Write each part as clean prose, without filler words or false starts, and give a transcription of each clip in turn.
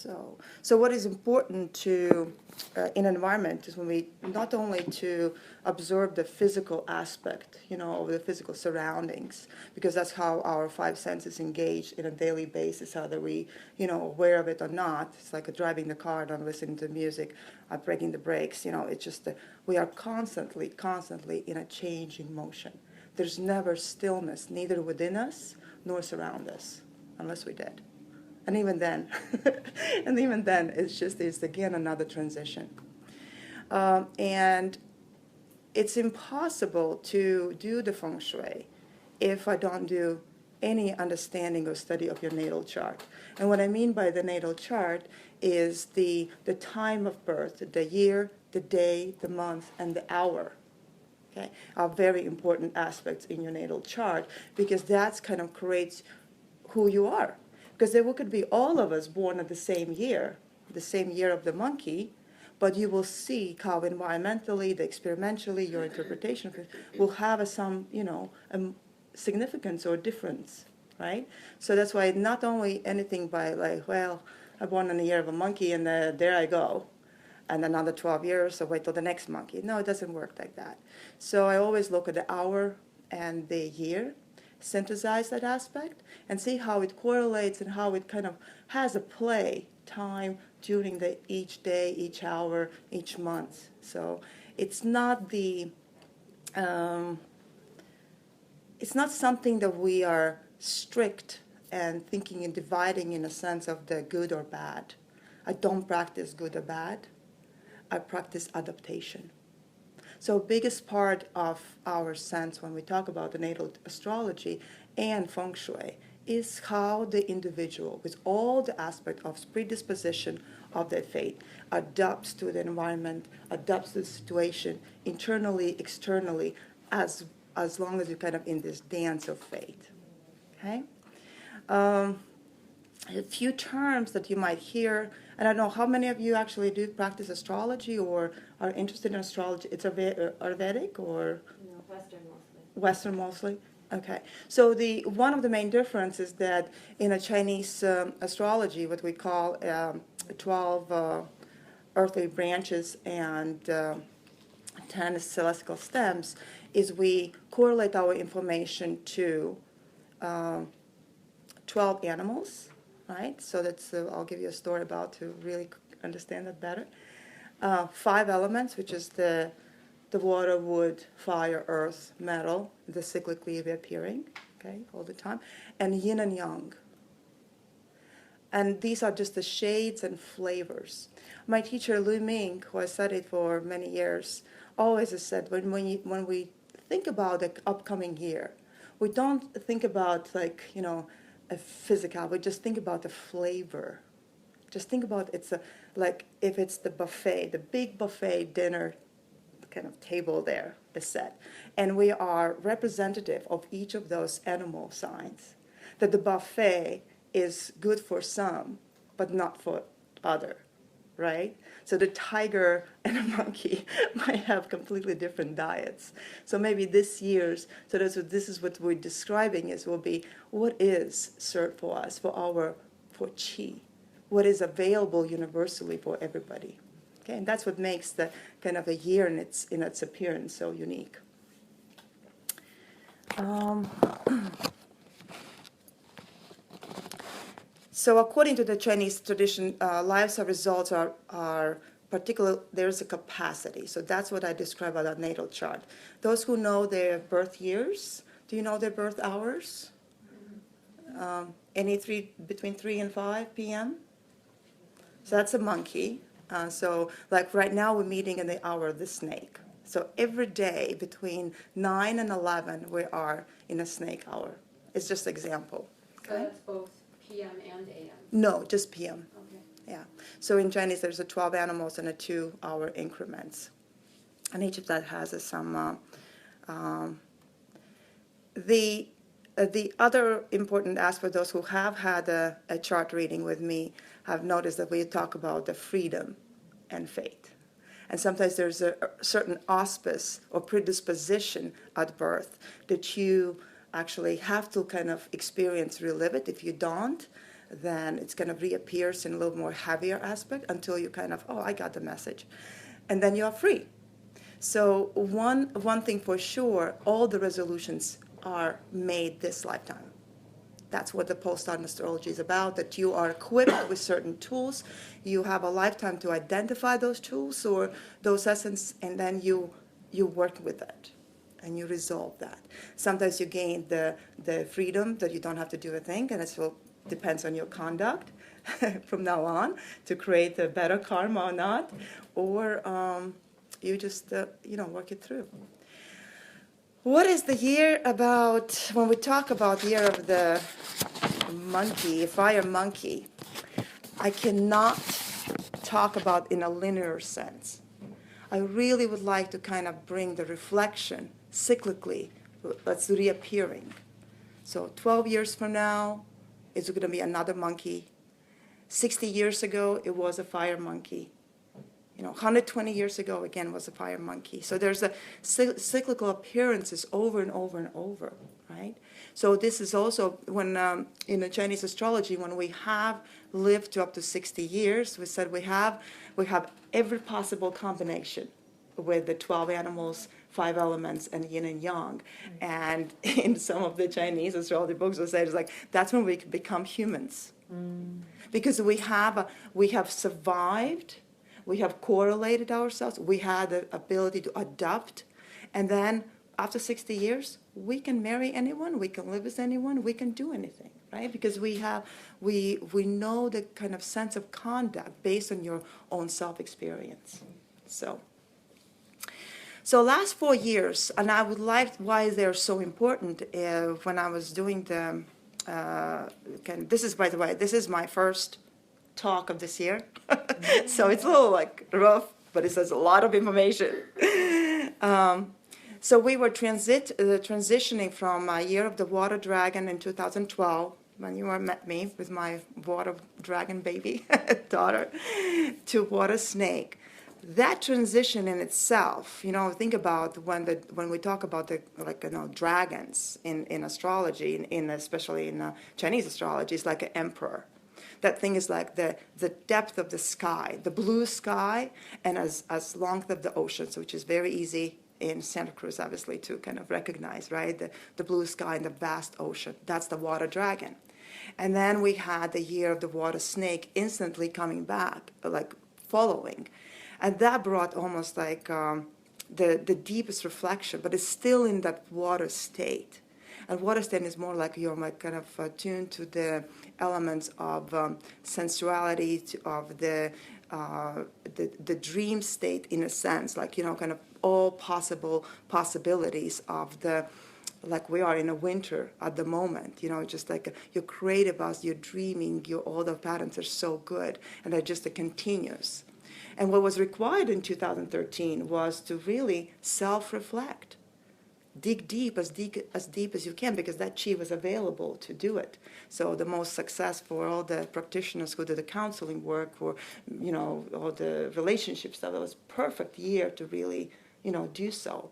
So what is important to in an environment is when we not only to observe the physical aspect, of the physical surroundings, because that's how our five senses engage in a daily basis, whether we, aware of it or not. It's like driving the car, not listening to music, breaking the brakes. It's just we are constantly in a changing motion. There's never stillness, neither within us nor surround us, unless we did. And even then, it's again another transition. And it's impossible to do the Feng Shui if I don't do any understanding or study of your natal chart. And what I mean by the natal chart is the time of birth, the year, the day, the month, and the hour. Okay, are very important aspects in your natal chart, because that's kind of creates who you are. Because there could be all of us born at the same year of the monkey, but you will see how environmentally, experimentally, your interpretation of it will have some, significance or difference, right? So that's why not only anything by like, well, I'm born in the year of a monkey and there I go, and another 12 years, so wait till the next monkey. No, it doesn't work like that. So I always look at the hour and the year, synthesize that aspect, and see how it correlates and how it kind of has a play time during each day, each hour, each month. So it's not it's not something that we are strict and thinking and dividing in a sense of the good or bad. I don't practice good or bad. I practice adaptation. So biggest part of our sense when we talk about the natal astrology and Feng Shui is how the individual, with all the aspect of predisposition of their fate, adapts to the environment, adapts to the situation, internally, externally, as long as you're kind of in this dance of fate. Okay? A few terms that you might hear, and I don't know how many of you actually do practice astrology or are interested in astrology. It's Ayurvedic or? No, Western mostly. Western mostly? Okay. So one of the main differences is that in a Chinese astrology, what we call 12 earthly branches and 10 celestial stems, is we correlate our information to 12 animals. Right? So that's I'll give you a story about to really understand that better. 5 elements, which is the water, wood, fire, earth, metal, the cyclically reappearing, okay, all the time, and yin and yang. And these are just the shades and flavors. My teacher Lu Ming, who I studied for many years, always has said when we think about the upcoming year, we don't think about a physical, we just think about the flavor. Just think about like if it's the buffet, the big buffet dinner kind of table there is set, and we are representative of each of those animal signs, that the buffet is good for some, but not for other, right? So the tiger and a monkey might have completely different diets. So maybe this is what we're describing will be what is served for us, for qi, what is available universally for everybody. Okay, and that's what makes the kind of a year in its appearance so unique. So according to the Chinese tradition, lives of results are particular. There's a capacity. So that's what I describe about a natal chart. Those who know their birth years, do you know their birth hours? Between 3 and 5 p.m.? So that's a monkey. So like right now we're meeting in the hour of the snake. So every day between 9 and 11 we are in a snake hour. It's just an example. Okay? So that's both PM and AM? No, just PM. Okay. Yeah. So in Chinese there's 12 animals and 2-hour increments. And each of that has some... The other important aspect, those who have had a chart reading with me have noticed that we talk about the freedom and fate. And sometimes there's a certain auspice or predisposition at birth that you actually have to kind of experience, relive it. If you don't, then it's kind of reappears in a little more heavier aspect until you kind of, oh, I got the message. And then you are free. So one thing for sure, all the resolutions are made this lifetime. That's what the post-start astrology is about, that you are equipped with certain tools. You have a lifetime to identify those tools or those essence, and then you work with it, and you resolve that. Sometimes you gain the freedom that you don't have to do a thing, and it still depends on your conduct from now on to create a better karma or not, or you just, work it through. What is the year about, when we talk about year of the monkey, fire monkey, I cannot talk about in a linear sense. I really would like to kind of bring the reflection cyclically, that's reappearing. So 12 years from now, it's going to be another monkey. 60 years ago, it was a fire monkey. 120 years ago, again, was a fire monkey. So there's a cyclical appearances over and over and over, right? So this is also when, in the Chinese astrology, when we have lived to up to 60 years, we said we have every possible combination with the 12 animals, 5 elements, and yin and yang. And in some of the Chinese astrology books, we say it's like, that's when we can become humans. Because we have survived. We have correlated ourselves. We had the ability to adapt. And then after 60 years, we can marry anyone. We can live with anyone. We can do anything, right? Because we know the kind of sense of conduct based on your own self-experience. So last 4 years, and I would like why they're so important, when I was doing the, this is, by the way, this is my first talk of this year. So it's a little like rough, but it says a lot of information. So we were transitioning from a year of the water dragon in 2012, when you met me with my water dragon baby daughter, to water snake. That transition in itself, think about when we talk about the dragons in astrology, especially in Chinese astrology, it's like an emperor. That thing is like the depth of the sky, the blue sky, and as length of the oceans, which is very easy in Santa Cruz, obviously, to kind of recognize, right? The blue sky and the vast ocean. That's the water dragon. And then we had the year of the water snake instantly coming back, like following. And that brought almost like the deepest reflection, but it's still in that water state. And water state is more like you're kind of attuned to the elements of sensuality, of the dream state in a sense, like, kind of all possibilities of the, like we are in a winter at the moment, just like you're creative as you're dreaming, all the patterns are so good, and they're just continuous. And what was required in 2013 was to really self-reflect. Dig deep as deep as you can, because that chi was available to do it. So the most success for all the practitioners who did the counseling work, or all the relationship stuff, it was perfect year to really do so.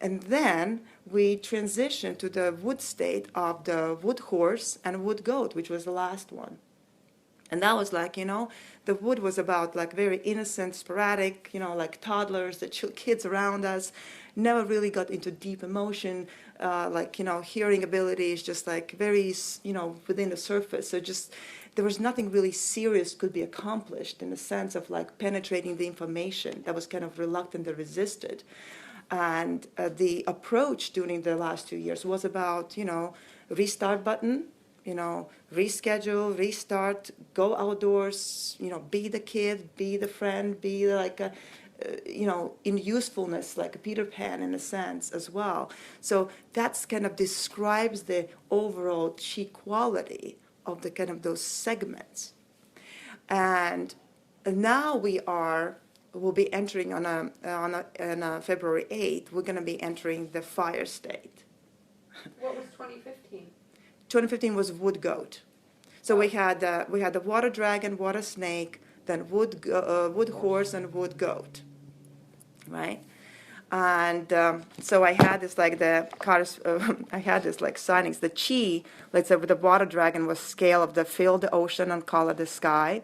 And then we transitioned to the wood state of the wood horse and wood goat, which was the last one. And that was like, the wood was about like very innocent, sporadic, like toddlers, the kids around us, never really got into deep emotion, hearing abilities, just like very, within the surface. So just, there was nothing really serious could be accomplished in the sense of like penetrating the information that was kind of reluctant or resisted. And the approach during the last 2 years was about, restart button, reschedule, restart, go outdoors, be the kid, be the friend, be like in usefulness, like a Peter Pan in a sense as well. So that's kind of describes the overall chi quality of the kind of those segments. And now we'll be entering on February 8th, we're going to be entering the fire state. What was 2015? 2015 was wood goat. So we had the water dragon, water snake, then wood horse, and wood goat, right? And so I had this like I had this like signings. The chi, let's say with the water dragon, was scale of the fill the ocean and color the sky.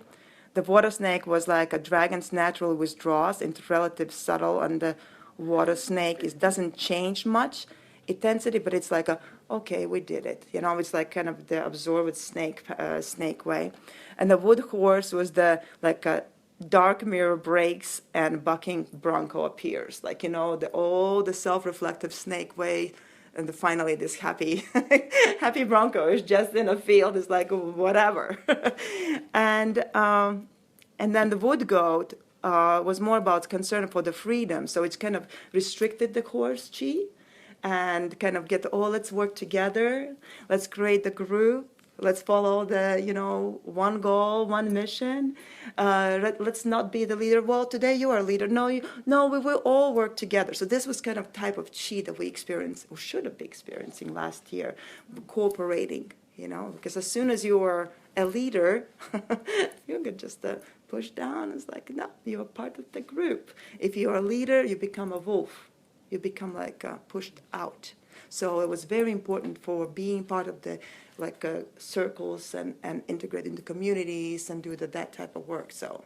The water snake was like a dragon's naturally withdraws into relative subtle, and the water snake doesn't change much intensity, but it's like okay, we did it. You know, it's like kind of the absorbed snake way. And the wood horse was the like a dark mirror breaks and bucking bronco appears, like, you know, the self-reflective snake way, and finally this happy happy bronco is just in a field, is like whatever. and then the wood goat was more about concern for the freedom, so it's kind of restricted the horse chi and kind of get let's work together, let's create the group, let's follow the, you know, one goal, one mission. Let's not be the leader. Well, today you are a leader. No, we will all work together. So this was kind of type of chi that we experienced, or should have been experiencing last year, cooperating, you know, because as soon as you are a leader, you can just push down. It's like, no, you're part of the group. If you're a leader, you become a wolf. You become like pushed out. So it was very important for being part of the circles and integrate into communities and do that type of work. So,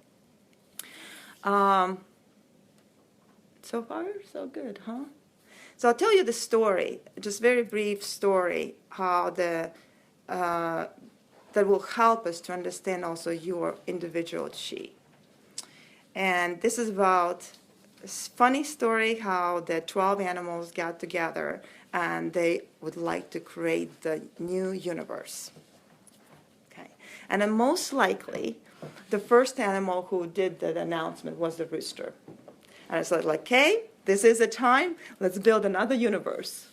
so far so good, huh? So I'll tell you the story, just very brief story, how that will help us to understand also your individual chi. And this is about this funny story how the 12 animals got together and they would like to create the new universe. Okay, and then most likely, the first animal who did that announcement was the rooster. And it's like, okay, this is a time, let's build another universe.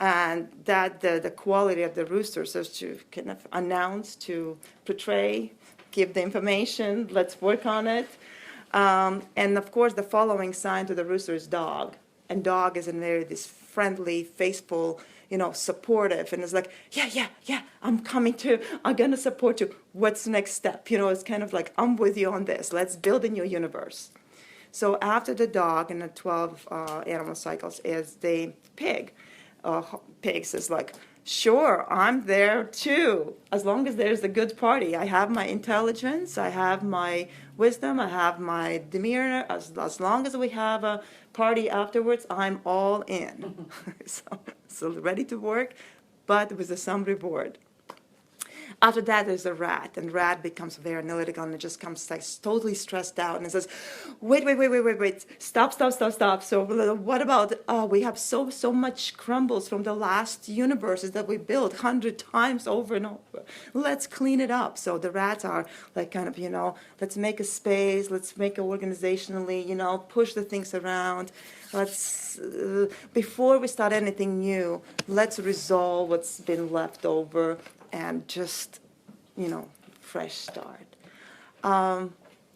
And that the quality of the roosters is to kind of announce, to portray, give the information, let's work on it. And of course, the following sign to the rooster is dog. And dog is in very this friendly, faithful, you know, supportive. And it's like, yeah, I'm coming too. I'm going to support you. What's the next step? You know, it's kind of like, I'm with you on this. Let's build a new universe. So after the dog in the 12 animal cycles is the pig. Pigs is like, sure, I'm there too, as long as there's a good party. I have my intelligence, I have my wisdom, I have my demeanor. As long as we have a party afterwards, I'm all in. so ready to work, but with some reward. After that, there's a rat, and rat becomes very analytical, and it just comes like totally stressed out, and it says, wait, stop. So what about, we have so much crumbles from the last universes that we built 100 times over and over. Let's clean it up. So the rats are like kind of, you know, let's make a space, let's make it organizationally, you know, push the things around. Let's, before we start anything new, let's resolve what's been left over and just, you know, fresh start.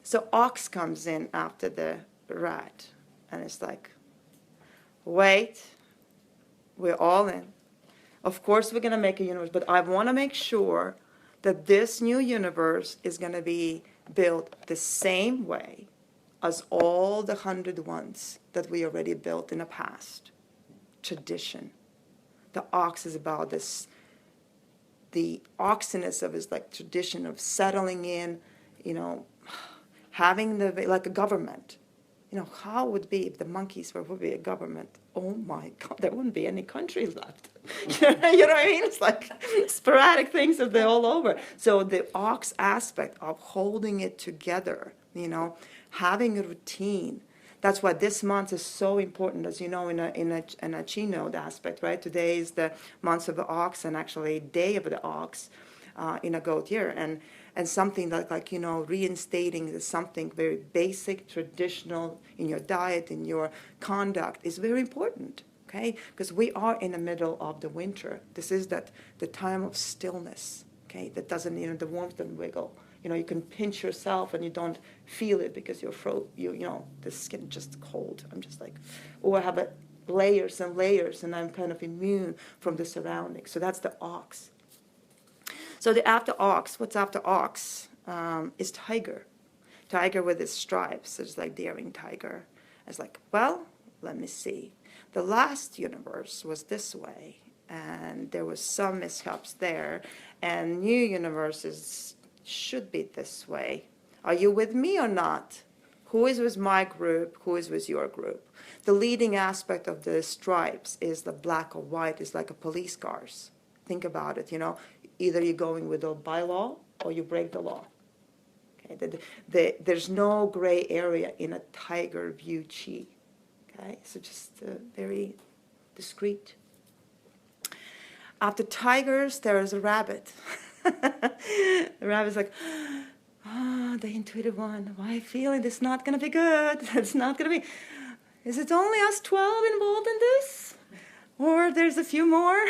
So ox comes in after the rat, and it's like, wait, we're all in. Of course we're going to make a universe, but I want to make sure that this new universe is going to be built the same way as all the 100 ones that we already built in the past. Tradition. The ox is about this. The oxiness of his like tradition of settling in, you know, having like a government. You know, how would it be if the monkeys would be a government? Oh my God, there wouldn't be any countries left. You know what I mean? It's like sporadic things if they're all over. So the ox aspect of holding it together, you know, having a routine. That's why this month is so important, as you know, in a chi node aspect, right? Today is the month of the ox, and actually day of the ox in a goat year, and something that, like, you know, reinstating something very basic, traditional in your diet, in your conduct is very important, okay? Because we are in the middle of the winter. This is the time of stillness, okay? That doesn't, you know, the warmth doesn't wiggle. You know, you can pinch yourself and you don't feel it because your throat, you know, the skin just cold. I'm just like, or I have layers and layers, and I'm kind of immune from the surroundings. So that's the ox. So the after ox, what's after ox is tiger. Tiger with its stripes. It's like daring tiger. It's like, well, let me see. The last universe was this way, and there was some mishaps there, and new universes should be this way. Are you with me or not? Who is with my group? Who is with your group? The leading aspect of the stripes is the black or white. It's like a police cars. Think about it, Either you're going with the bylaw or you break the law. Okay? There's no gray area in a tiger view chi. Okay? So just very discreet. After tigers, there is a rabbit. The rabbit's like, the intuitive one. Why I feeling this is not going to be good. It's not going to be. Is it only us 12 involved in this? Or there's a few more?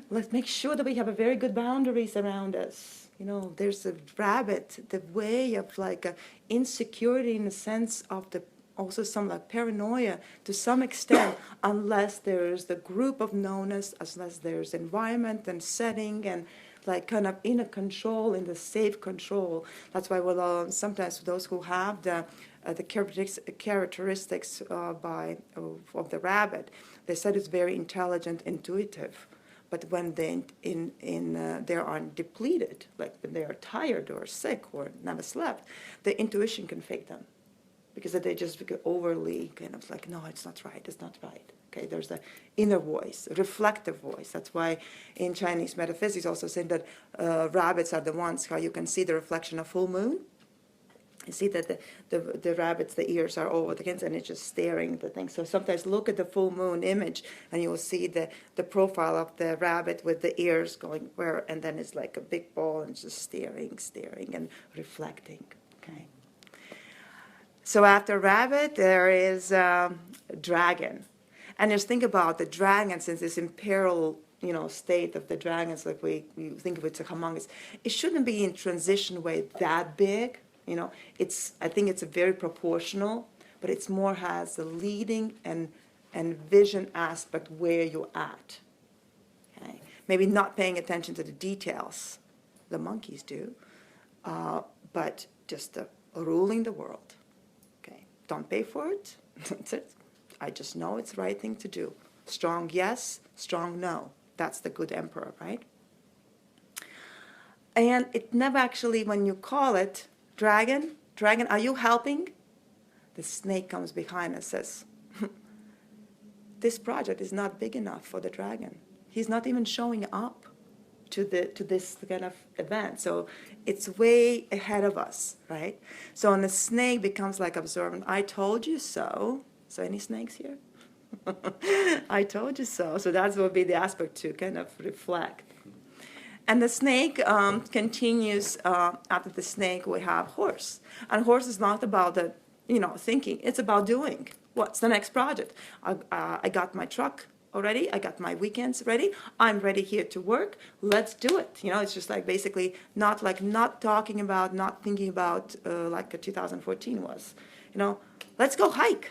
Let's make sure that we have a very good boundaries around us. There's a rabbit, the way of like insecurity in the sense of also some like paranoia to some extent, unless there's the group of knownness, unless there's environment and setting and like kind of inner control, in the safe control. That's why sometimes those who have the characteristics of the rabbit, they said it's very intelligent, intuitive. But when they are depleted, like when they are tired or sick or never slept, the intuition can fake them, because they just get overly kind of like, no, it's not right, it's not right. Okay, there's the inner voice, reflective voice. That's why in Chinese metaphysics also saying that rabbits are the ones how you can see the reflection of full moon. You see that the rabbits, the ears are over the kids, and it's just staring at the thing. So sometimes look at the full moon image, and you will see the profile of the rabbit with the ears going where, and then it's like a big ball and just staring, and reflecting. Okay. So after rabbit, there is dragon. And just think about the dragon, since this imperial, state of the dragons, like we think of it as humongous. It shouldn't be in transition way that big. I think it's a very proportional, but it's more has the leading and vision aspect where you're at. Okay? Maybe not paying attention to the details. The monkeys do, but just ruling the world. Okay, don't pay for it. That's it. I just know it's the right thing to do. Strong yes, strong no. That's the good emperor, right? And it never actually, when you call it, dragon, are you helping? The snake comes behind and says, this project is not big enough for the dragon. He's not even showing up to this kind of event. So it's way ahead of us, right? So when the snake becomes like observant, I told you so. So any snakes here? I told you so. So that will be the aspect to kind of reflect. And the snake continues. After the snake, we have horse. And horse is not about the, thinking. It's about doing. What's the next project? I got my truck already. I got my weekends ready. I'm ready here to work. Let's do it. It's just like basically not talking about, not thinking about like 2014 was. Let's go hike.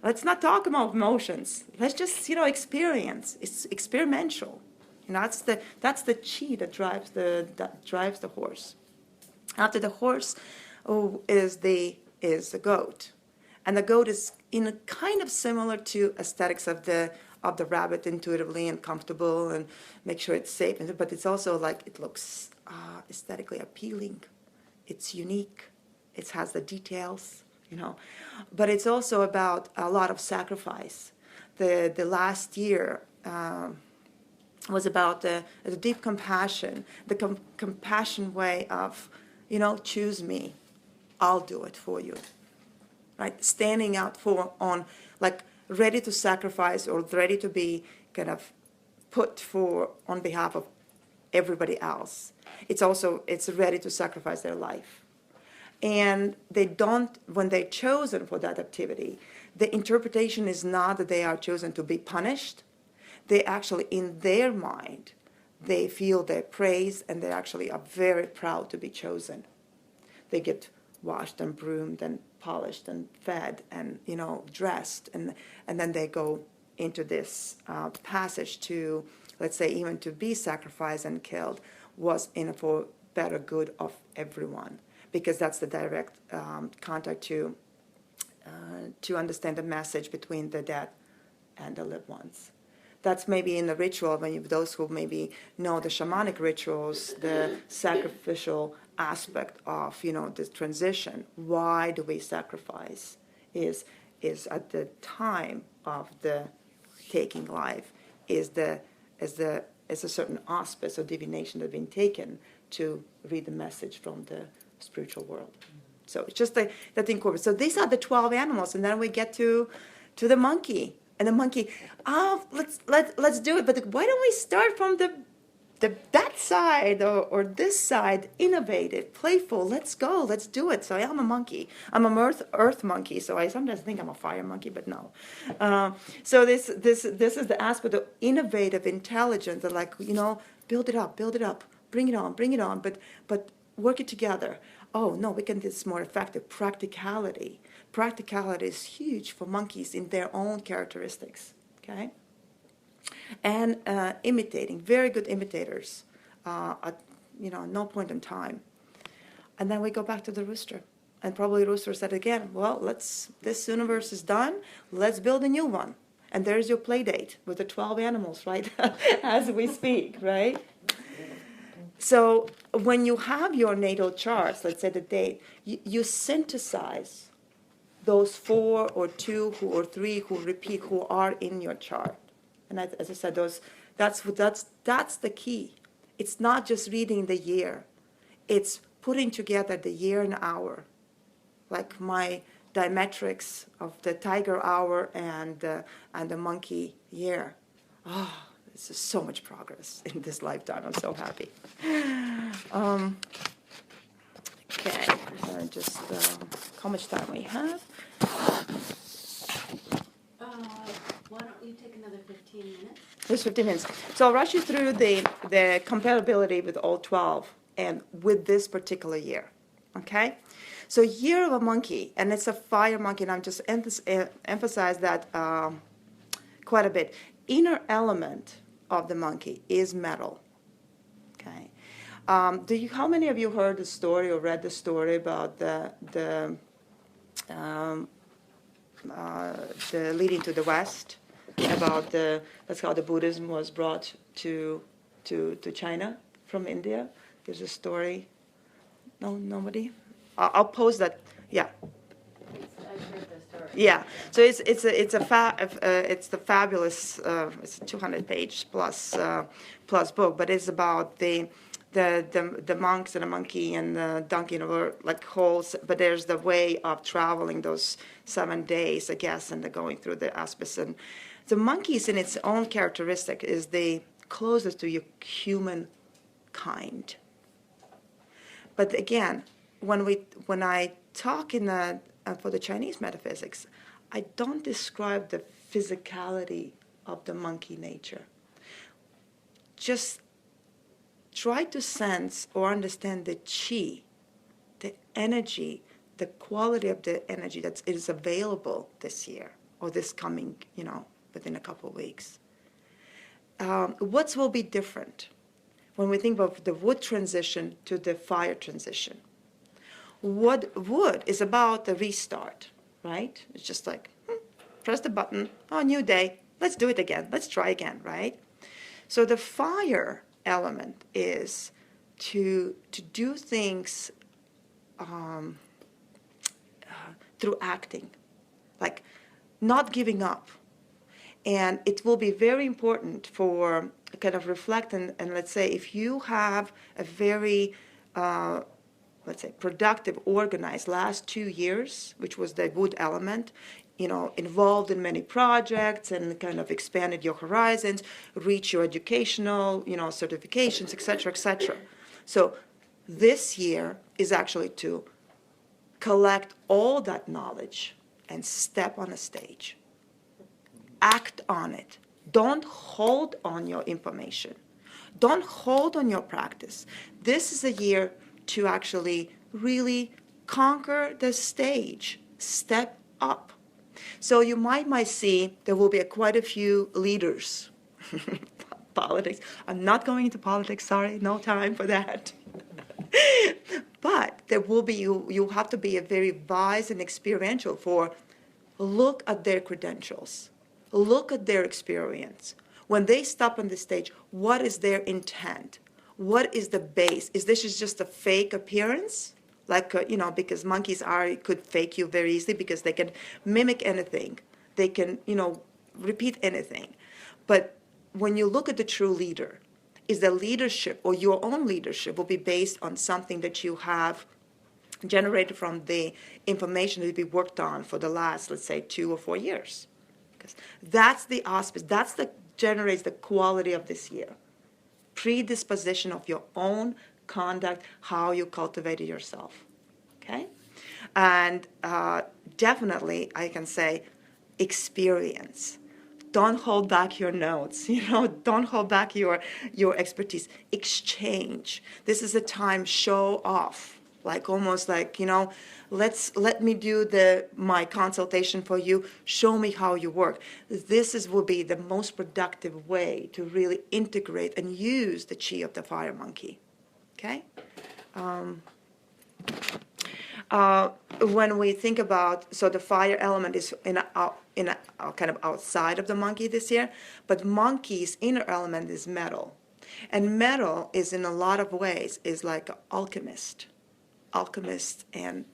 Let's not talk about emotions. Let's just, experience. It's experimental. That's the chi that drives the horse. After the horse is the goat, and the goat is in a kind of similar to aesthetics of the rabbit, intuitively and comfortable, and make sure it's safe. But it's also like it looks aesthetically appealing. It's unique. It has the details. But it's also about a lot of sacrifice. The last year was about the deep compassion, the compassion way of, choose me, I'll do it for you, right? Standing out ready to sacrifice or ready to be kind of put on behalf of everybody else. It's ready to sacrifice their life. And when they're chosen for that activity, the interpretation is not that they are chosen to be punished. They actually, in their mind, they feel they're praised, and they actually are very proud to be chosen. They get washed and broomed and polished and fed and, dressed. And then they go into this passage to, let's say, even to be sacrificed and killed was for better good of everyone. Because that's the direct contact to to understand the message between the dead and the lived ones. That's maybe in the ritual, when those who maybe know the shamanic rituals, the sacrificial aspect of, this transition. Why do we sacrifice? Is at the time of the taking life, is a certain auspice or divination that has been taken to read the message from the spiritual world. So it's just that incorporates. So these are the 12 animals, and then we get to the monkey. And the monkey, let's do it. But why don't we start from that side or this side, innovative, playful? Let's go, let's do it. So I am a monkey. I'm an earth monkey. So I sometimes think I'm a fire monkey, but no. So this is the aspect of innovative intelligence. That build it up, bring it on, but work it together. Oh no, we can do this more effective. Practicality is huge for monkeys in their own characteristics. Okay. And imitating, very good imitators at no point in time. And then we go back to the rooster. And probably the rooster said again, well, this universe is done, let's build a new one. And there's your play date with the 12 animals, right, as we speak, right? So when you have your natal charts, let's say the date, you synthesize those 4 or 2 or 3 who repeat, who are in your chart. And as I said, that's the key. It's not just reading the year. It's putting together the year and hour, like my diametrics of the tiger hour and the monkey year. Oh, this is so much progress in this lifetime. I'm so happy. Okay, just how much time we have? Why don't you take another 15 minutes? Just 15 minutes. So I'll rush you through the compatibility with all 12 and with this particular year. Okay? So year of a monkey, and it's a fire monkey, and I'm just emphasize that quite a bit. Inner element of the monkey is metal. Okay? How many of you heard the story or read the story about the leading to the West, about that's how the Buddhism was brought to China from India? There's a story. No, nobody. I'll post that. Yeah. I've heard the story. Yeah. So it's the fabulous. It's a 200-page plus book, but it's about the monks and the monkey and the donkey, like holes. But there's the way of traveling those 7 days, I guess, and the going through the auspice. And the monkeys, in its own characteristic, is the closest to your human kind. But again, when I talk for the Chinese metaphysics, I don't describe the physicality of the monkey nature. Just try to sense or understand the qi, the energy, the quality of the energy that is available this year or this coming, within a couple of weeks. What will be different when we think of the wood transition to the fire transition? Wood is about the restart, right? It's just like, press the button, new day, let's do it again, let's try again, right? So the fire element is to do things through acting, like not giving up. And it will be very important for kind of reflect and let's say if you have a very let's say productive, organized last 2 years, which was the wood element, involved in many projects and kind of expanded your horizons, reach your educational, certifications, et cetera. So this year is actually to collect all that knowledge and step on a stage. Act on it. Don't hold on your information. Don't hold on your practice. This is a year to actually really conquer the stage. Step up. So you might see there will be quite a few leaders. Politics. I'm not going into politics, sorry, no time for that. But there will be, you have to be a very wise and experiential for look at their credentials, look at their experience. When they step on the stage, what is their intent? What is the base? Is this just a fake appearance? Like, because monkeys could fake you very easily because they can mimic anything. They can, repeat anything. But when you look at the true leader, is the leadership or your own leadership will be based on something that you have generated from the information that you've worked on for the last, let's say, 2 or 4 years. Because that's the auspice. Generates the quality of this year. Predisposition of your own conduct, how you cultivated yourself. Okay? And definitely, I can say, experience. Don't hold back your notes, don't hold back your expertise. Exchange. This is a time, show off. Almost like, let me do my consultation for you. Show me how you work. This will be the most productive way to really integrate and use the chi of the fire monkey. Okay? When we think about, so the fire element is in a kind of outside of the monkey this year, but monkey's inner element is metal. And metal is in a lot of ways is like an alchemist, and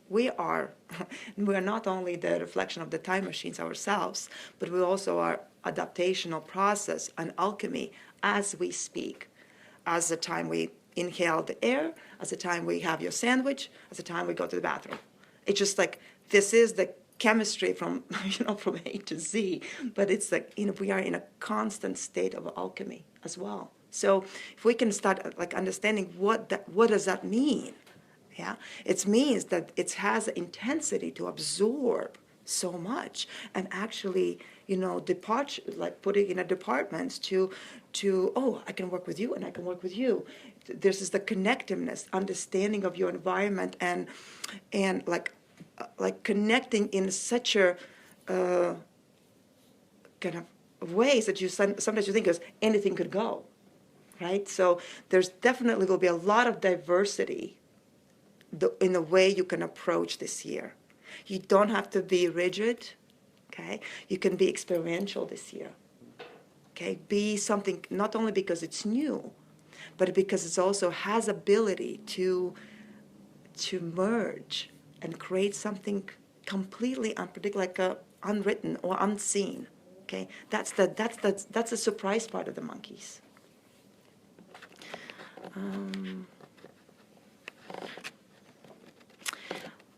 we are not only the reflection of the time machines ourselves, but we also are adaptational process and alchemy as we speak, as the time we inhale the air, as the time we have your sandwich, as the time we go to the bathroom. It's just like this is the chemistry from from A to Z, but it's like we are in a constant state of alchemy as well. So if we can start understanding what does that mean. Yeah, it means that it has intensity to absorb so much and actually, putting in a departments to, I can work with you and I can work with you. This is the connectiveness, understanding of your environment and like connecting in such a kind of ways that sometimes you think as anything could go, right? So there's definitely will be a lot of diversity in the way you can approach this year. You don't have to be rigid, okay? You can be experiential this year, okay? Be something not only because it's new, but because it also has ability to merge and create something completely unpredictable, like unwritten or unseen, okay? That's the surprise part of the monkeys.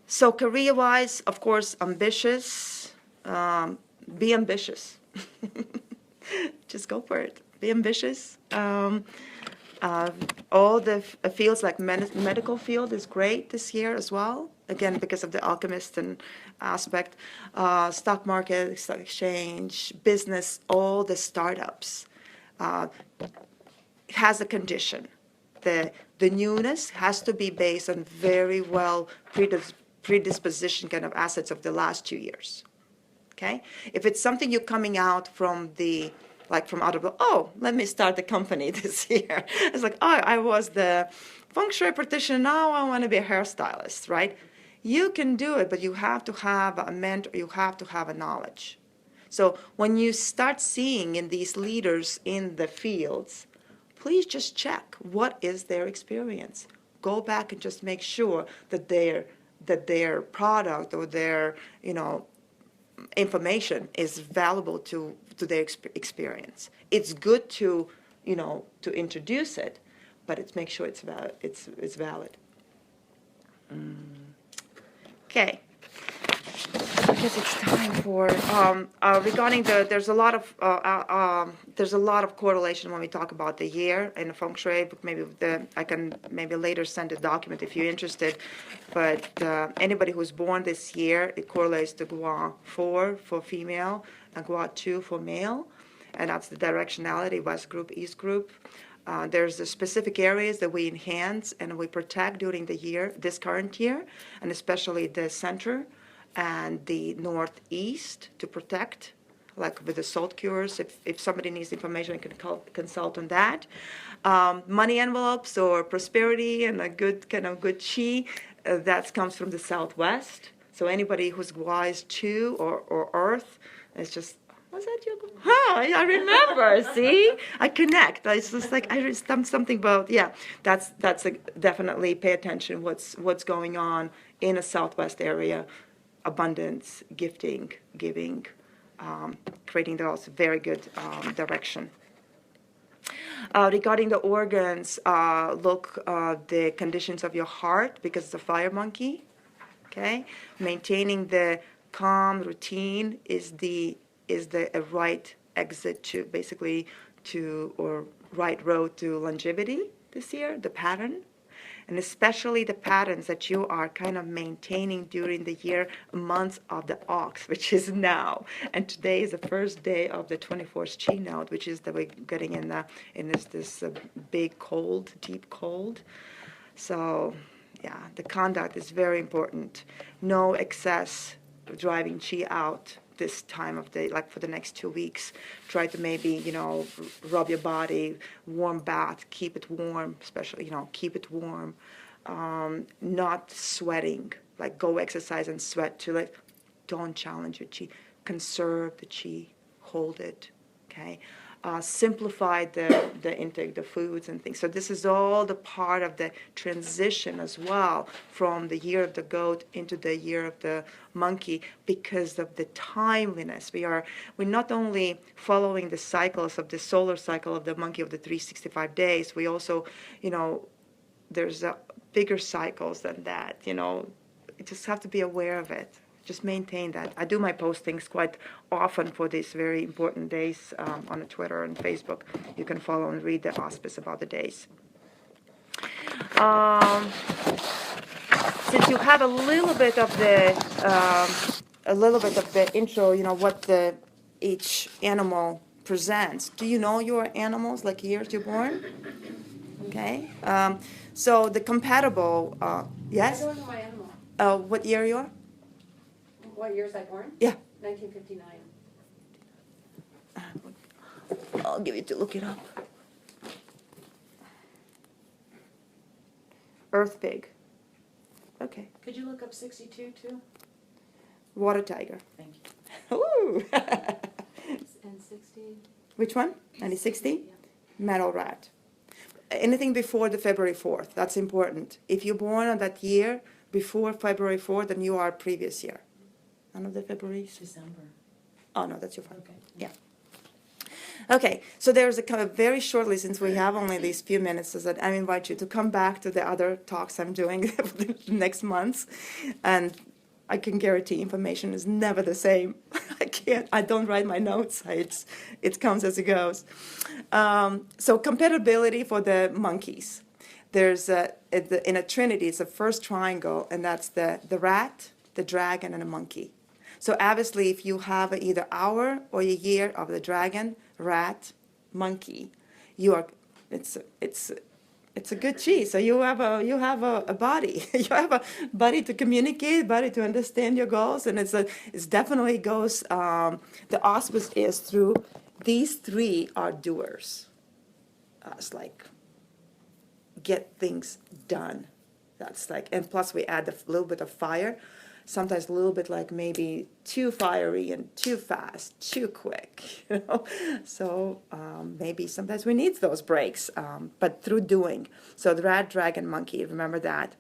So career-wise, of course, ambitious. Be ambitious. Just go for it. Be ambitious. All the fields like medical field is great this year as well. Again, because of the alchemist and aspect. Stock market, stock exchange, business, all the startups has a condition. The newness has to be based on very well predisposition kind of assets of the last 2 years. Okay? If it's something you're coming out from out of let me start the company this year. It's like, I was the Feng Shui practitioner, now I want to be a hairstylist, right? You can do it, but you have to have a mentor, you have to have a knowledge. So when you start seeing in these leaders in the fields, please just check what is their experience. Go back and just make sure that their product or their information is valuable to their experience. It's good to introduce it, but make sure it's valid. Okay. I guess it's time for regarding there's a lot of correlation when we talk about the year in the Feng Shui. Maybe I can later send a document if you're interested. But anybody who's born this year, it correlates to Gua 4 for female and Gua 2 for male, and that's the directionality: West group, East group. There's the specific areas that we enhance and we protect during the year, this current year, and especially the center and the northeast to protect, like with the salt cures. If somebody needs information, I can consult on that. Money envelopes or prosperity and a good chi, that comes from the southwest. So anybody who's wise to or earth, it's just, was that your? I remember. See, I connect. It's just like something about That's definitely pay attention. What's going on in a Southwest area? Abundance, gifting, giving, creating those very good direction. Regarding the organs, look the conditions of your heart because it's a fire monkey. Okay, maintaining the calm routine is the right exit to basically or right road to longevity this year. The pattern, and especially the patterns that you are kind of maintaining during the year, months of the ox, which is now. And today is the first day of the 24th chi node, which is that we're getting in this big cold, deep cold. So yeah, the conduct is very important. No excess driving chi out this time of day, like for the next 2 weeks. Try to maybe, rub your body, warm bath, keep it warm, especially, keep it warm. Not sweating, like go exercise and sweat too. Like, don't challenge your chi. Conserve the chi, hold it, okay? Simplify the intake, the foods and things. So this is all the part of the transition as well from the year of the goat into the year of the monkey because of the timeliness. We're not only following the cycles of the solar cycle of the monkey of the 365 days, we also, there's bigger cycles than that, You just have to be aware of it. Just maintain that. I do my postings quite often for these very important days on Twitter and Facebook. You can follow and read the auspice about the days. Since you have a little bit of the intro, what each animal presents. Do you know your animals, like years you're born? Okay. So the compatible, yes? I don't know my animal. What year you are? What year was I born? Yeah. 1959. I'll give you to look it up. Earth pig. Okay. Could you look up 62 too? Water tiger. Thank you. Ooh. And 60? Which one? 1960? Yeah. Metal rat. Anything before the February 4th, that's important. If you're born on that year before February 4th, then you are previous year. None of the Februarys? December. Oh, no, that's your phone. Okay. Yeah. Okay, so there's a kind of very shortly, since we have only these few minutes, so that I invite you to come back to the other talks I'm doing for the next months. And I can guarantee information is never the same. I don't write my notes. It comes as it goes. So compatibility for the monkeys. There's in a trinity, it's the first triangle, and that's the rat, the dragon, and a monkey. So obviously, if you have either hour or a year of the dragon, rat, monkey, it's a good chi. So you have a body. You have a body to communicate, body to understand your goals, and it's definitely goes. The auspice is through these three are doers. It's like get things done. That's like, and plus we add a little bit of fire. Sometimes a little bit like maybe too fiery and too fast, too quick, So maybe sometimes we need those breaks, but through doing. So the rat, dragon, monkey, remember that.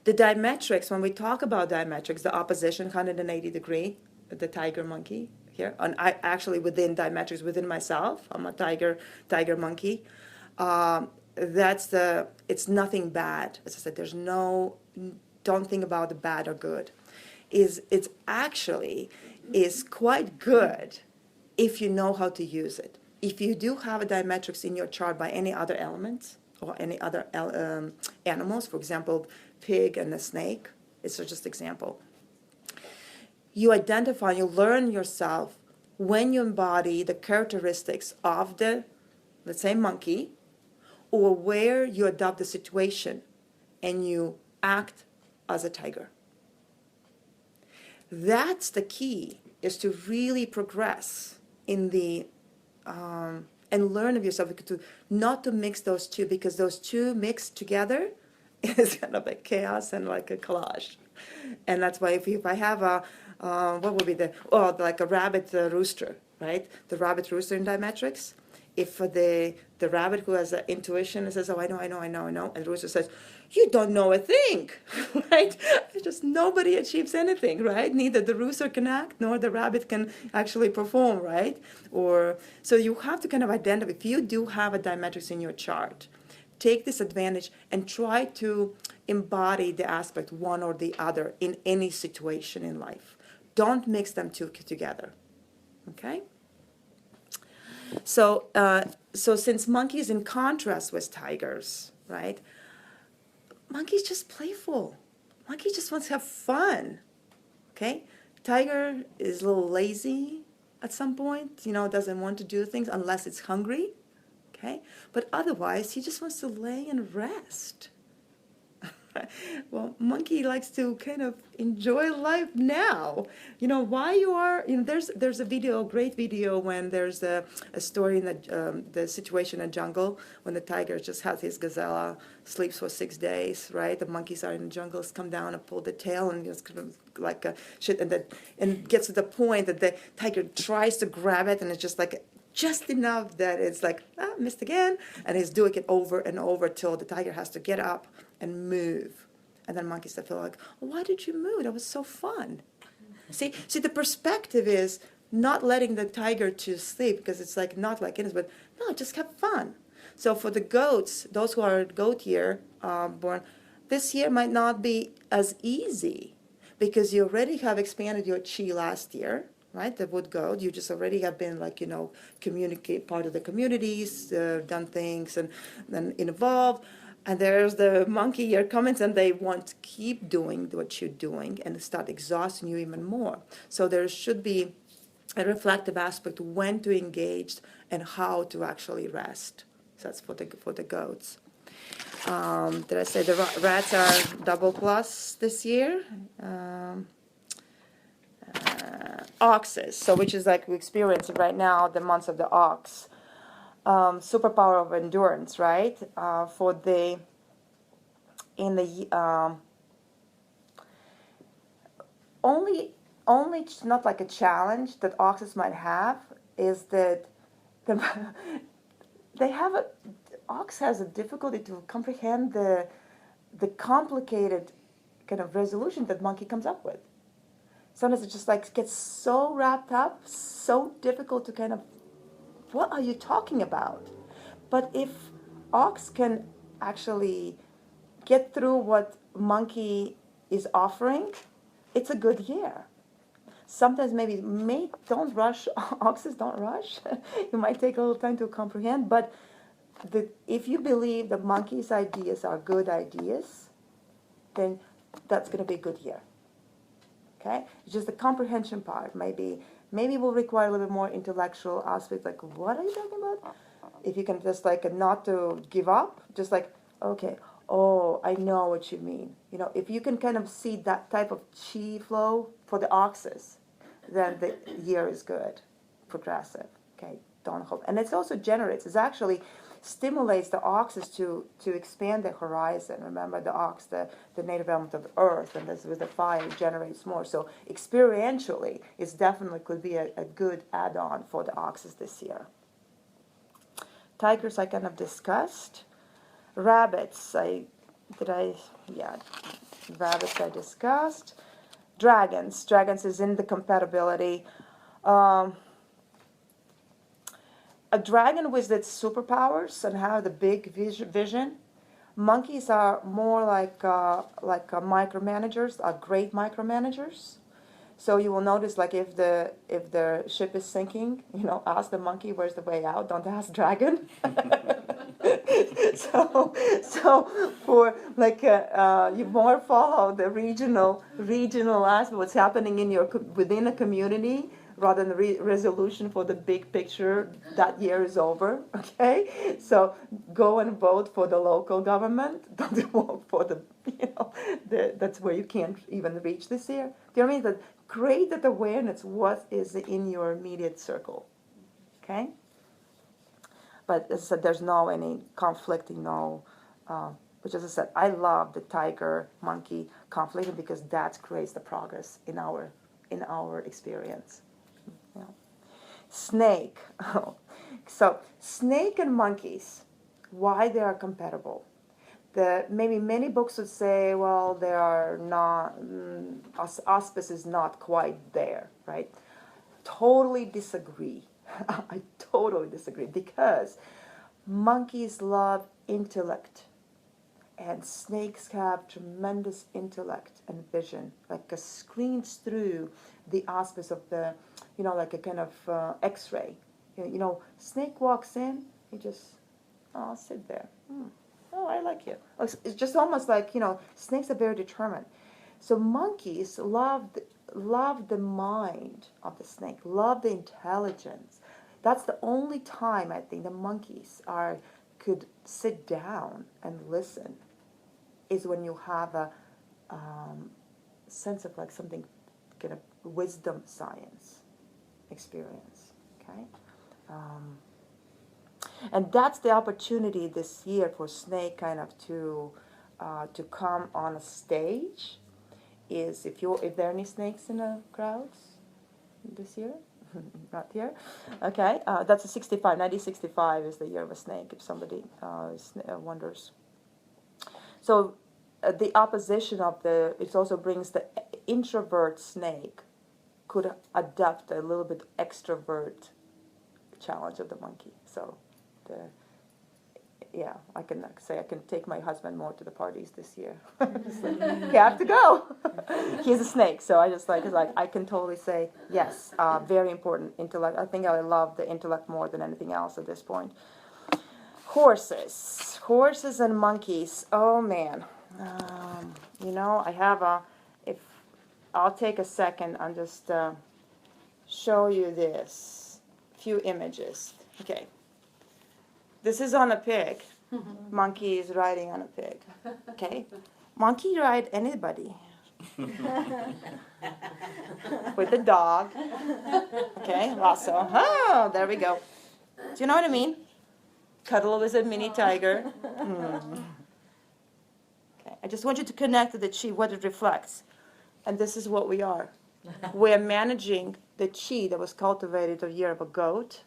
The diametrics, when we talk about diametrics, the opposition, 180 degree, the tiger, monkey here. And I actually within diametrics, within myself, I'm a tiger, monkey. It's nothing bad. As I said, don't think about the bad or good. It's actually is quite good if you know how to use it. If you do have a diametrics in your chart by any other elements or any other animals, for example, pig and a snake, it's just example. You identify, you learn yourself when you embody the characteristics of the, let's say, monkey, or where you adopt the situation and you act as a tiger. That's the key, is to really progress in the and learn of yourself, not to mix those two, because those two mixed together is kind of like chaos and like a collage. And that's why if I have a, what would be like a rabbit rooster, right? The rabbit rooster in diametrics. If the rabbit who has an intuition and says, oh, I know, and the rooster says, you don't know a thing, right? It's just nobody achieves anything, right? Neither the rooster can act nor the rabbit can actually perform, right? Or so you have to kind of identify, if you do have a diametrics in your chart, take this advantage and try to embody the aspect one or the other in any situation in life. Don't mix them two together, okay? So, so since monkeys in contrast with tigers, right? Monkey's just playful. Monkey just wants to have fun, okay? Tiger is a little lazy at some point, doesn't want to do things unless it's hungry, okay? But otherwise, he just wants to lay and rest. Well, monkey likes to kind of enjoy life now. Why you are, there's a video, a great video when there's a story in the situation in the jungle when the tiger just has his gazelle, sleeps for 6 days, right? The monkeys are in the jungles, come down and pull the tail and just kind of like shit, and gets to the point that the tiger tries to grab it and it's just like, just enough that it's like, missed again, and he's doing it over and over till the tiger has to get up and move. And then monkeys feel like, why did you move? That was so fun. See, the perspective is not letting the tiger to sleep because it's like not like it is, but no, just have fun. So for the goats, those who are goat year born, this year might not be as easy because you already have expanded your chi last year. Right, the wood goat, you just already have been like, communicate part of the communities, done things and then involved. And there's the monkey year comments and they want to keep doing what you're doing and start exhausting you even more. So there should be a reflective aspect when to engage and how to actually rest. So that's for the goats. Did I say the rats are double plus this year? Oxes, so which is like we experience right now, the months of the ox. Superpower of endurance, right? Only not like a challenge that oxes might have is that ox has a difficulty to comprehend the complicated kind of resolution that monkey comes up with. Sometimes it just like gets so wrapped up, so difficult to kind of, what are you talking about? But if ox can actually get through what monkey is offering, it's a good year. Sometimes maybe don't rush, oxes don't rush. You might take a little time to comprehend, but if you believe the monkey's ideas are good ideas, then that's going to be a good year. Okay? It's just the comprehension part. Maybe will require a little bit more intellectual aspect, like, what are you talking about? If you can just like not to give up, just like, okay, oh, I know what you mean. If you can kind of see that type of chi flow for the oxes, then the year is good, progressive. Okay, don't hope. And it's also generates. It's actually stimulates the oxes to expand their horizon. Remember, the ox, the native element of earth, and this with the fire generates more. So experientially, it definitely could be a good add-on for the oxes this year. Tigers I kind of discussed. Rabbits rabbits I discussed. Dragons is in the compatibility. A dragon with its superpowers and have the big vision. Monkeys are more like micromanagers, are great micromanagers. So you will notice, like if the ship is sinking, ask the monkey where's the way out. Don't ask dragon. so for like you more follow the regional aspect, what's happening within a community, rather than the resolution for the big picture. That year is over, okay? So go and vote for the local government. Don't vote for that's where you can't even reach this year. Do you know what I mean? That create that awareness, what is in your immediate circle, okay? But as I said, there's no any conflicting, no which, as I said, I love the tiger-monkey conflict because that creates the progress in our experience. You know. Snake. So snake and monkeys, why they are compatible. Maybe many books would say, well, they are not, auspice is not quite there, right? Totally disagree. I totally disagree because monkeys love intellect and snakes have tremendous intellect and vision, like a screens through the auspice of the, like a kind of X-ray. Snake walks in, he just, sit there. Oh, I like you. It's just almost like, snakes are very determined. So monkeys love the mind of the snake, love the intelligence. That's the only time I think the monkeys could sit down and listen, is when you have a sense of like something kind of wisdom science experience, okay? And that's the opportunity this year for snake kind of to come on a stage. Is if there are any snakes in the crowds this year? Not here. Okay, that's a 65. 1965 is the year of a snake. If somebody wonders. So the opposition of it also brings the introvert snake could adapt a little bit extrovert challenge of the monkey. So I can say I can take my husband more to the parties this year. You have to go. He's a snake, so I just I can totally say yes. Very important intellect. I think I love the intellect more than anything else at this point. Horses and monkeys. Oh man, I have I'll take a second and just show you this few images. Okay. This is on a pig. Monkey is riding on a pig. Okay? Monkey ride anybody. With the dog. Okay? Lasso. Oh, there we go. Do you know what I mean? Cuddle with a mini tiger. Okay. I just want you to connect to the chi, what it reflects. And this is what we are. We are managing the chi that was cultivated a year of a goat,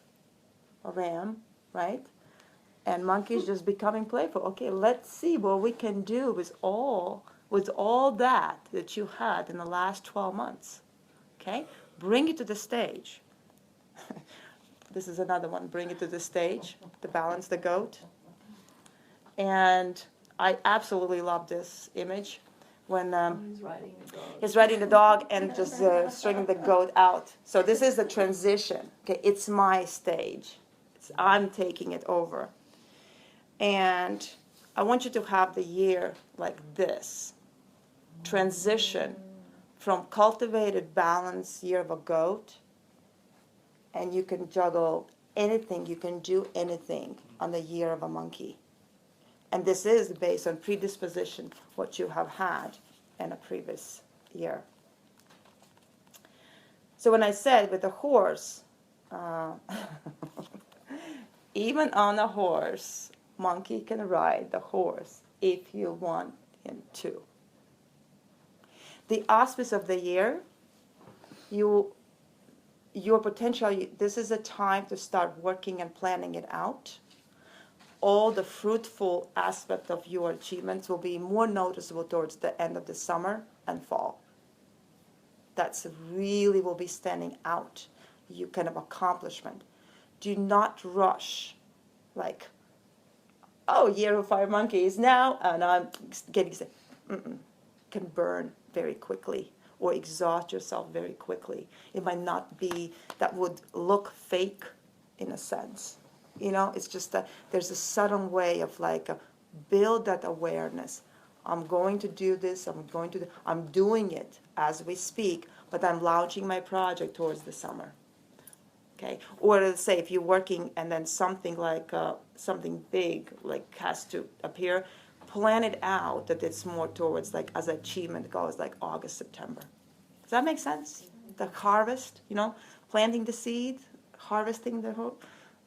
a ram, right? And monkeys just becoming playful. Okay, let's see what we can do with all that you had in the last 12 months. Okay, bring it to the stage. This is another one. Bring it to the stage to balance the goat. And I absolutely love this image when he's riding the dog and just stringing the goat out. So this is the transition. Okay, it's my stage. I'm taking it over. And I want you to have the year like this. Transition from cultivated, balanced year of a goat, and you can juggle anything, you can do anything on the year of a monkey. And this is based on predisposition, what you have had in a previous year. So when I said with the horse, even on a horse, monkey can ride the horse if you want him to. The auspice of the year, your potential, this is a time to start working and planning it out. All the fruitful aspect of your achievements will be more noticeable towards the end of the summer and fall. That's really will be standing out, you kind of accomplishment. Do not rush, like, oh, year of Fire Monkey is now, and I'm getting sick. Can burn very quickly or exhaust yourself very quickly. It might not be, that would look fake in a sense. It's just that there's a subtle way of build that awareness. I'm going to do this, I'm doing it as we speak, but I'm launching my project towards the summer. Okay, or let's say if you're working and then something something big has to appear, plan it out that it's more towards as achievement goes August, September. Does that make sense? The harvest, planting the seed, harvesting the whole.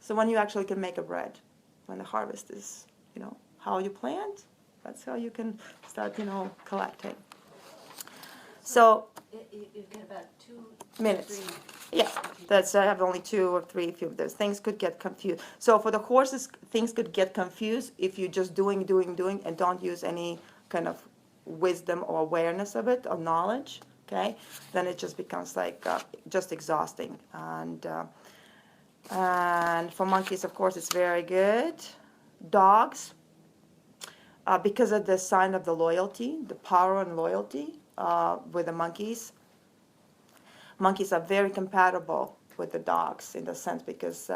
So when you actually can make a bread, when the harvest is, how you plant, That's how you can start, collecting. So You've got about 2 minutes. 3 Yeah, that's I have only 2 or 3 few of those. Things could get confused. So for the horses, things could get confused if you're just doing, and don't use any kind of wisdom or awareness of it or knowledge. Okay, then it just becomes like just exhausting. And for monkeys, of course, it's very good. Dogs, because of the sign of the loyalty, the power and loyalty with the monkeys. Monkeys are very compatible with the dogs in the sense because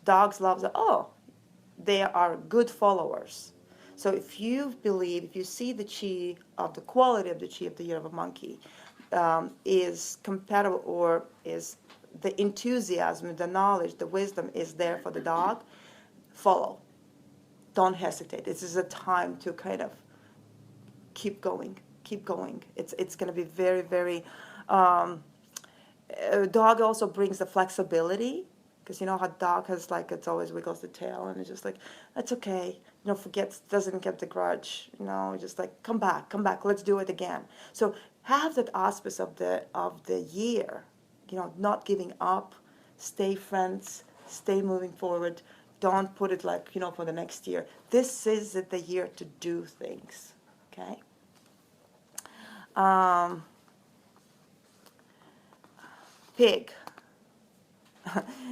dogs love they are good followers. So if you see the chi of the quality of the chi of the year of a monkey is compatible or is the enthusiasm, the knowledge, the wisdom is there for the dog, follow. Don't hesitate. This is a time to kind of keep going. It's going to be very, very... a dog also brings the flexibility, because you know how dog has like, it's always wiggles the tail and it's just like, that's okay, doesn't get the grudge, just like, come back, let's do it again. So have that auspice of the year, not giving up, stay friends, stay moving forward, don't put it like, for the next year. This is the year to do things, okay? Pig.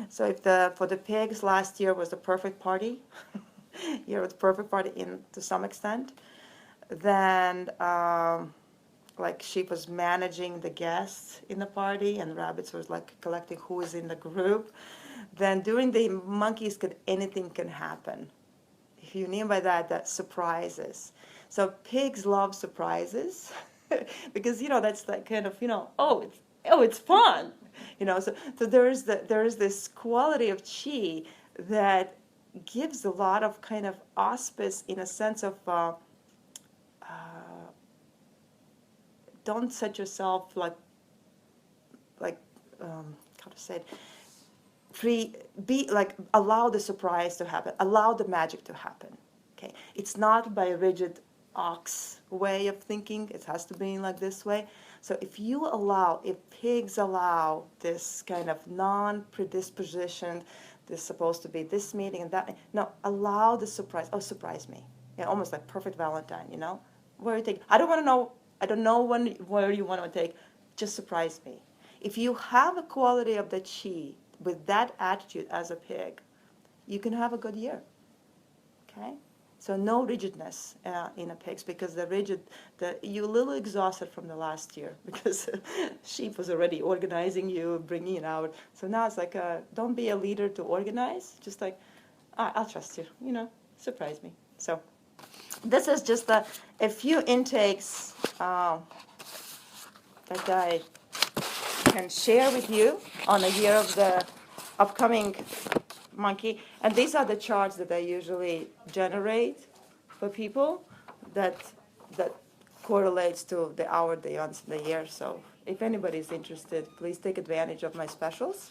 So for the pigs, last year was the perfect party. To some extent. Then like sheep was managing the guests in the party, and rabbits was like collecting who is in the group. Then during the monkeys, anything can happen. If you mean by that surprises. So pigs love surprises because that's like kind of it's fun. So there is this quality of chi that gives a lot of kind of auspice in a sense of don't set yourself how to say it, allow the surprise to happen, allow the magic to happen. Okay, it's not by a rigid ox way of thinking. It has to be like this way. So if pigs allow this kind of non-predisposition, this is supposed to be this meeting and that, no, allow the surprise. Oh, surprise me. Almost like perfect Valentine, Where you take, I don't know where you want to take, just surprise me. If you have a quality of the chi with that attitude as a pig, you can have a good year, okay? So no rigidness in a pigs, because you're a little exhausted from the last year because sheep was already organizing you, bringing it out. So now it's like, don't be a leader to organize. Just like, I'll trust you, surprise me. So this is just a few intakes that I can share with you on a year of the upcoming monkey. And these are the charts that I usually generate for people that correlates to the hour, the months, the year. So if anybody's interested, please take advantage of my specials.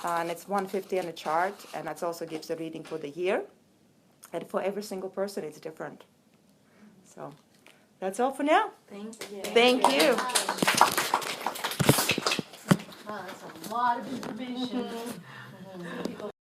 And it's $150 on a chart, and that also gives a reading for the year. And for every single person, it's different. So that's all for now. Thank you. Thank you. Wow, that's a lot of information. Some people